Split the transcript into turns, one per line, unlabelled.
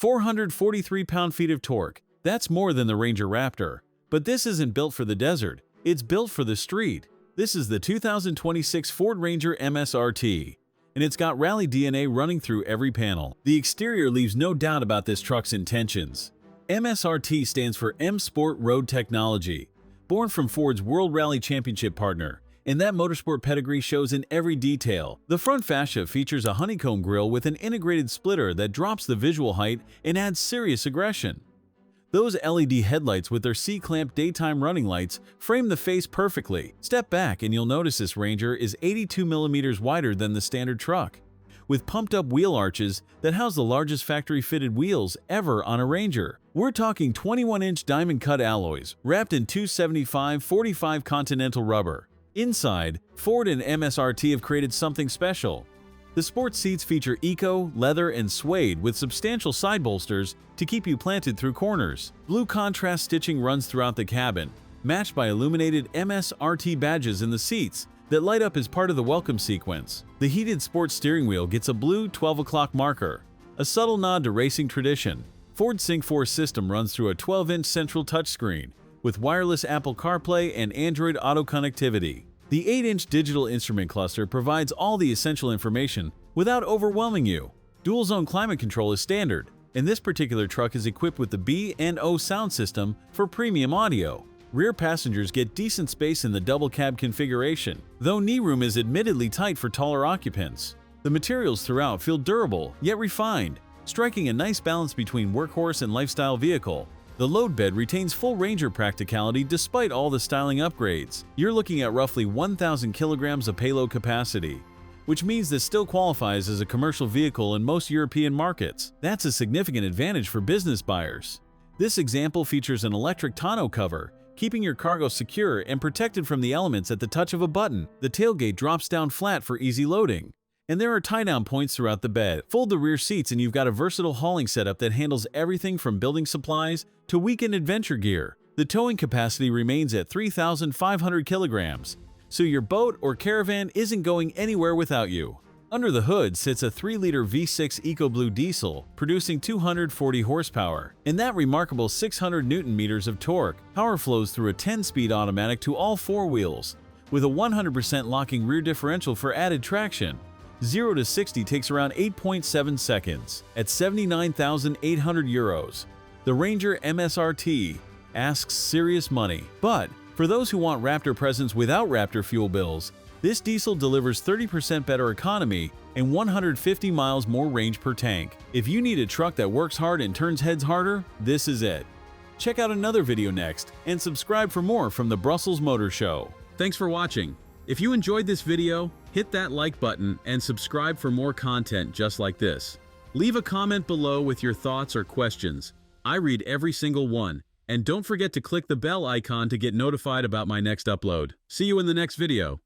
443 pound-feet of torque. That's more than the Ranger Raptor. But this isn't built for the desert, it's built for the street. This is the 2026 Ford Ranger MSRT, and it's got rally DNA running through every panel. The exterior leaves no doubt about this truck's intentions. MSRT stands for M Sport Road Technology, born from Ford's World Rally Championship partner, and that motorsport pedigree shows in every detail. The front fascia features a honeycomb grille with an integrated splitter that drops the visual height and adds serious aggression. Those LED headlights with their C-clamp daytime running lights frame the face perfectly. Step back and you'll notice this Ranger is 82 mm wider than the standard truck, with pumped-up wheel arches that house the largest factory-fitted wheels ever on a Ranger. We're talking 21-inch diamond-cut alloys wrapped in 275/45 Continental rubber. Inside, Ford and MSRT have created something special. The sports seats feature eco, leather, and suede with substantial side bolsters to keep you planted through corners. Blue contrast stitching runs throughout the cabin, matched by illuminated MSRT badges in the seats that light up as part of the welcome sequence. The heated sports steering wheel gets a blue 12 o'clock marker, a subtle nod to racing tradition. Ford's Sync 4 system runs through a 12-inch central touchscreen with wireless Apple CarPlay and Android Auto connectivity. The 8-inch digital instrument cluster provides all the essential information without overwhelming you. Dual-zone climate control is standard, and this particular truck is equipped with the B&O sound system for premium audio. Rear passengers get decent space in the double cab configuration, though knee room is admittedly tight for taller occupants. The materials throughout feel durable yet refined, striking a nice balance between workhorse and lifestyle vehicle. The load bed retains full Ranger practicality despite all the styling upgrades. You're looking at roughly 1,000 kilograms of payload capacity, which means this still qualifies as a commercial vehicle in most European markets. That's a significant advantage for business buyers. This example features an electric tonneau cover, keeping your cargo secure and protected from the elements at the touch of a button. The tailgate drops down flat for easy loading, and there are tie-down points throughout the bed. Fold the rear seats and you've got a versatile hauling setup that handles everything from building supplies to weekend adventure gear. The towing capacity remains at 3,500 kilograms, so your boat or caravan isn't going anywhere without you. Under the hood sits a 3-liter V6 EcoBlue diesel, producing 240 horsepower, and that remarkable 600 Nm of torque. Power flows through a 10-speed automatic to all four wheels, with a 100% locking rear differential for added traction. 0 to 60 takes around 8.7 seconds. At 79,800 euros, the Ranger MSRT asks serious money. But for those who want Raptor presence without Raptor fuel bills, this diesel delivers 30% better economy and 150 miles more range per tank. If you need a truck that works hard and turns heads harder, this is it. Check out another video next and subscribe for more from the Brussels Motor Show. Thanks for watching. If you enjoyed this video, hit that like button and subscribe for more content just like this. Leave a comment below with your thoughts or questions. I read every single one. And don't forget to click the bell icon to get notified about my next upload. See you in the next video.